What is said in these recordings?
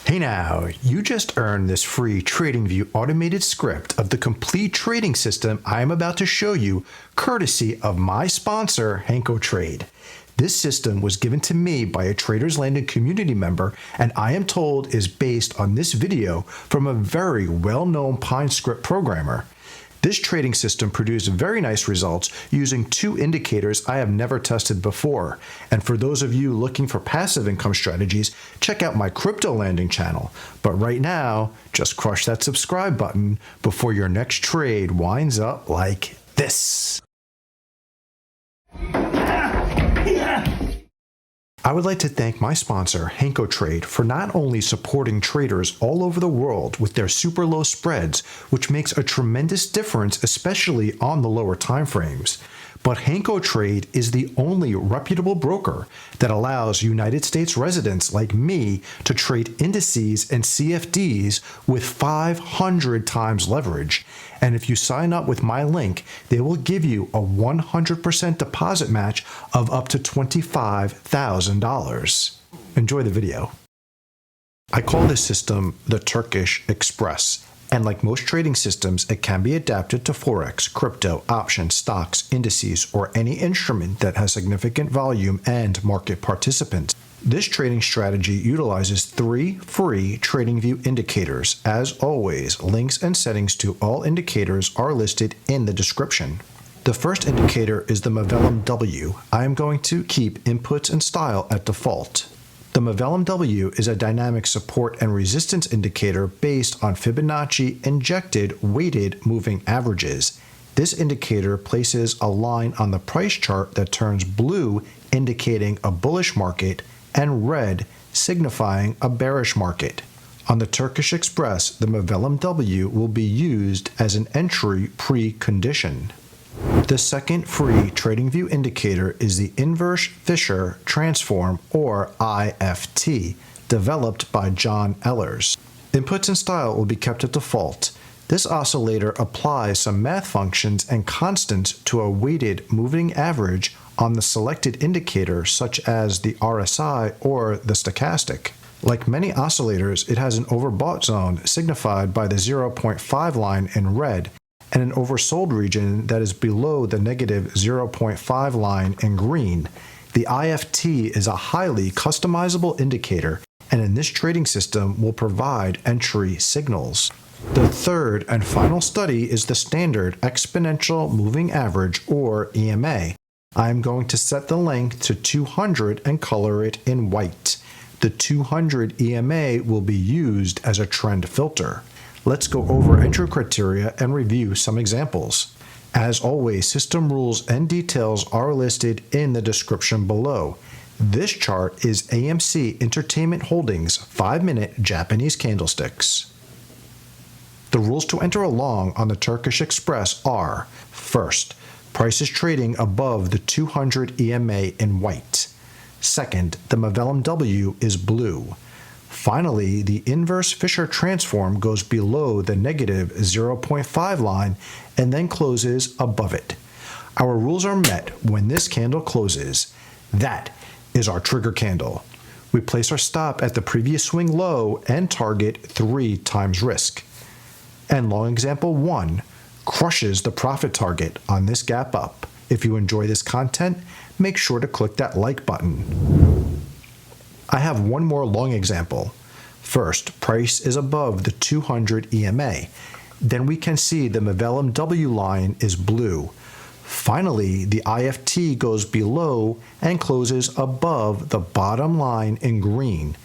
Hey now, you just earned this free TradingView automated script of the complete trading system I am about to show you, courtesy of my sponsor, Hanko Trade. This system was given to me by a Traders Landing community member, and I am told is based on this video from a very well-known PineScript programmer. This trading system produced very nice results using two indicators I have never tested before. And for those of you looking for passive income strategies, check out my Crypto Landing channel. But right now, just crush that subscribe button before your next trade winds up like this. I would like to thank my sponsor, Hanko Trade, for not only supporting traders all over the world with their super low spreads, which makes a tremendous difference especially on the lower time frames, but Hanko Trade is the only reputable broker that allows United States residents like me to trade indices and CFDs with 500 times leverage. And if you sign up with my link, they will give you a 100% deposit match of up to $25,000. Enjoy the video. I call this system the Turkish Express. And like most trading systems, it can be adapted to Forex, crypto, options, stocks, indices, or any instrument that has significant volume and market participants. This trading strategy utilizes 3 free TradingView indicators. As always, links and settings to all indicators are listed in the description. The first indicator is the Mavelum W. I am going to keep inputs and style at default. The Mavelum W is a dynamic support and resistance indicator based on Fibonacci injected weighted moving averages. This indicator places a line on the price chart that turns blue, indicating a bullish market, and red, signifying a bearish market. On the Turkish Express, the Mavelum W will be used as an entry precondition. The second free TradingView indicator is the Inverse Fisher Transform, or IFT, developed by John Ehlers. Inputs and style will be kept at default. This oscillator applies some math functions and constants to a weighted moving average on the selected indicator, such as the RSI or the stochastic. Like many oscillators, it has an overbought zone signified by the 0.5 line in red, and an oversold region that is below the negative 0.5 line in green. The IFT is a highly customizable indicator, and in this trading system will provide entry signals. The third and final study is the Standard Exponential Moving Average, or EMA. I am going to set the length to 200 and color it in white. The 200 EMA will be used as a trend filter. Let's go over entry criteria and review some examples. As always, system rules and details are listed in the description below. This chart is AMC Entertainment Holdings 5-minute Japanese candlesticks. The rules to enter along on the Turkish Express are: first, price is trading above the 200 EMA in white. Second, the Mavelum W is blue. Finally, the Inverse Fisher Transform goes below the negative 0.5 line and then closes above it. Our rules are met when this candle closes. That is our trigger candle. We place our stop at the previous swing low and target 3 times risk. And long example 1 crushes the profit target on this gap up. If you enjoy this content, make sure to click that like button. I have one more long example. First, price is above the 200 EMA. Then we can see the Mavelum W line is blue. Finally, the IFT goes below and closes above the bottom line in green.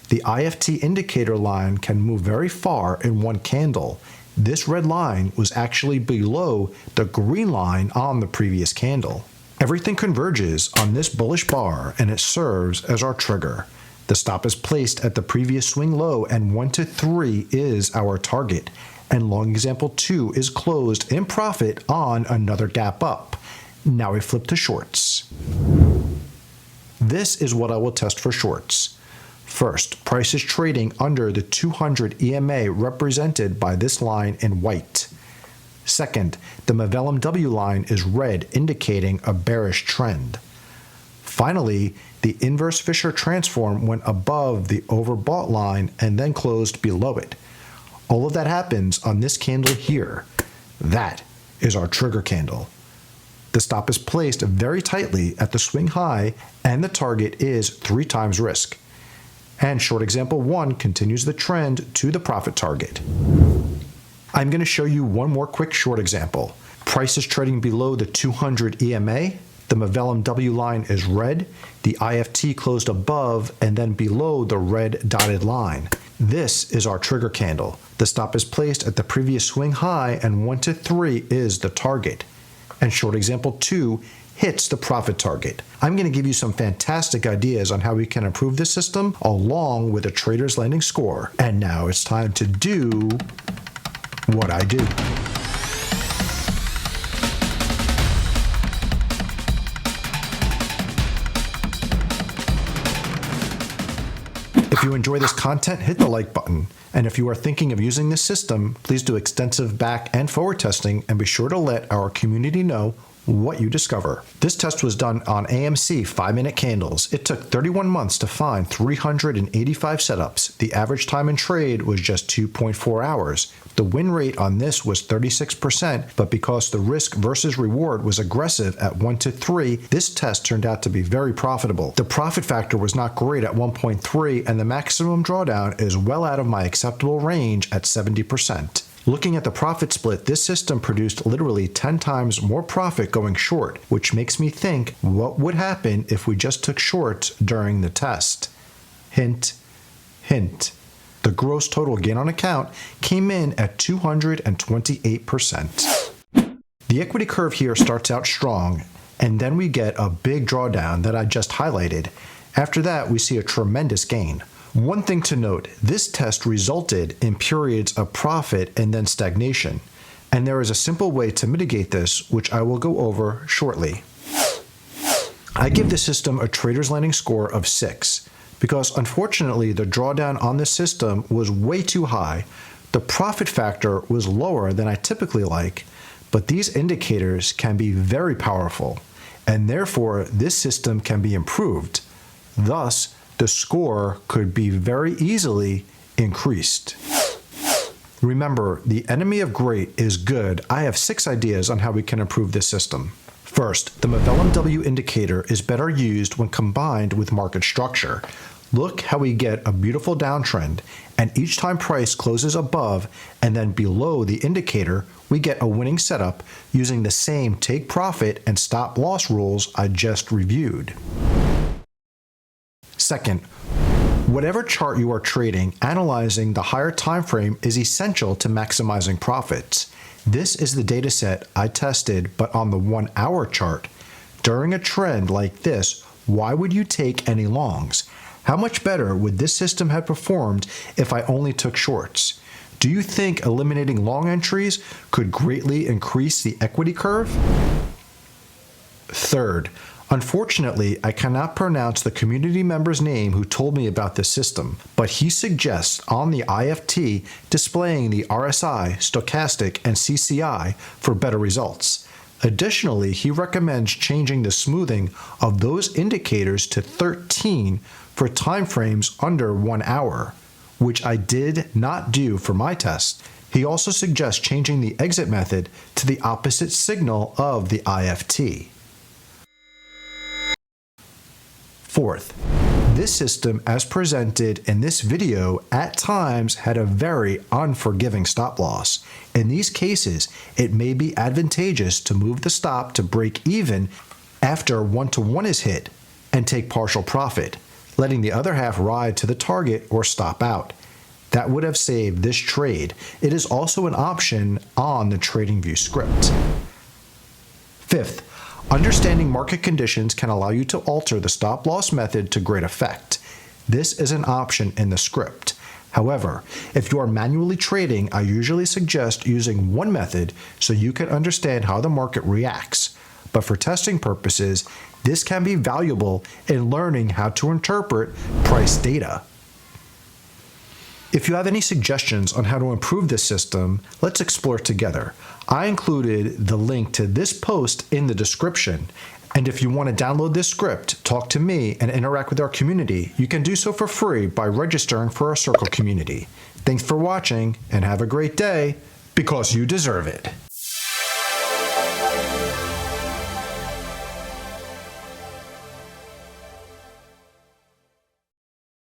The IFT indicator line can move very far in one candle. This red line was actually below the green line on the previous candle. Everything converges on this bullish bar and it serves as our trigger. The stop is placed at the previous swing low and 1 to 3 is our target. And long example 2 is closed in profit on another gap up. Now we flip to shorts. This is what I will test for shorts. First, price is trading under the 200 EMA represented by this line in white. Second, the Mavelum W line is red, indicating a bearish trend. Finally, the inverse Fisher transform went above the overbought line and then closed below it. All of that happens on this candle here. That is our trigger candle. The stop is placed very tightly at the swing high, and the target is 3 times risk. And short example 1 continues the trend to the profit target. I'm going to show you one more quick short example. Price is trading below the 200 EMA. The Mavelum W line is red. The IFT closed above and then below the red dotted line. This is our trigger candle. The stop is placed at the previous swing high, and 1 to 3 is the target. And short example 2 hits the profit target. I'm going to give you some fantastic ideas on how we can improve this system along with a trader's landing score. And now it's time to do what I do. If you enjoy this content, hit the like button. And if you are thinking of using this system, please do extensive back and forward testing and be sure to let our community know what you discover. This test was done on AMC 5-minute candles. It took 31 months to find 385 setups. The average time in trade was just 2.4 hours. The win rate on this was 36%, but because the risk versus reward was aggressive at 1 to 3, this test turned out to be very profitable. The profit factor was not great at 1.3, and the maximum drawdown is well out of my acceptable range at 70%. Looking at the profit split, this system produced literally 10 times more profit going short, which makes me think, what would happen if we just took shorts during the test? Hint, hint. The gross total gain on account came in at 228%. The equity curve here starts out strong, and then we get a big drawdown that I just highlighted. After that, we see a tremendous gain. One thing to note, this test resulted in periods of profit and then stagnation, and there is a simple way to mitigate this, which I will go over shortly. I give the system a trader's landing score of 6, because unfortunately the drawdown on this system was way too high. The profit factor was lower than I typically like, but these indicators can be very powerful, and therefore this system can be improved. Thus, the score could be very easily increased. Remember, the enemy of great is good. I have 6 ideas on how we can improve this system. First, the Mavelum W indicator is better used when combined with market structure. Look how we get a beautiful downtrend, and each time price closes above and then below the indicator, we get a winning setup using the same take profit and stop loss rules I just reviewed. Second, whatever chart you are trading, analyzing the higher time frame is essential to maximizing profits. This is the data set I tested, but on the 1-hour chart. During a trend like this, why would you take any longs? How much better would this system have performed if I only took shorts? Do you think eliminating long entries could greatly increase the equity curve? Third, unfortunately, I cannot pronounce the community member's name who told me about this system, but he suggests on the IFT displaying the RSI, stochastic, and CCI for better results. Additionally, he recommends changing the smoothing of those indicators to 13 for timeframes under 1 hour, which I did not do for my test. He also suggests changing the exit method to the opposite signal of the IFT. Fourth, this system as presented in this video at times had a very unforgiving stop loss. In these cases, it may be advantageous to move the stop to break even after 1-to-1 is hit and take partial profit, letting the other half ride to the target or stop out. That would have saved this trade. It is also an option on the TradingView script. Fifth, understanding market conditions can allow you to alter the stop loss method to great effect. This is an option in the script. However, if you are manually trading, I usually suggest using one method so you can understand how the market reacts. But for testing purposes, this can be valuable in learning how to interpret price data. If you have any suggestions on how to improve this system, let's explore together. I included the link to this post in the description, And if you want to download this script, talk to me, and interact with our community, you can do so for free by registering for our Circle community. Thanks for watching, and have a great day, because you deserve it.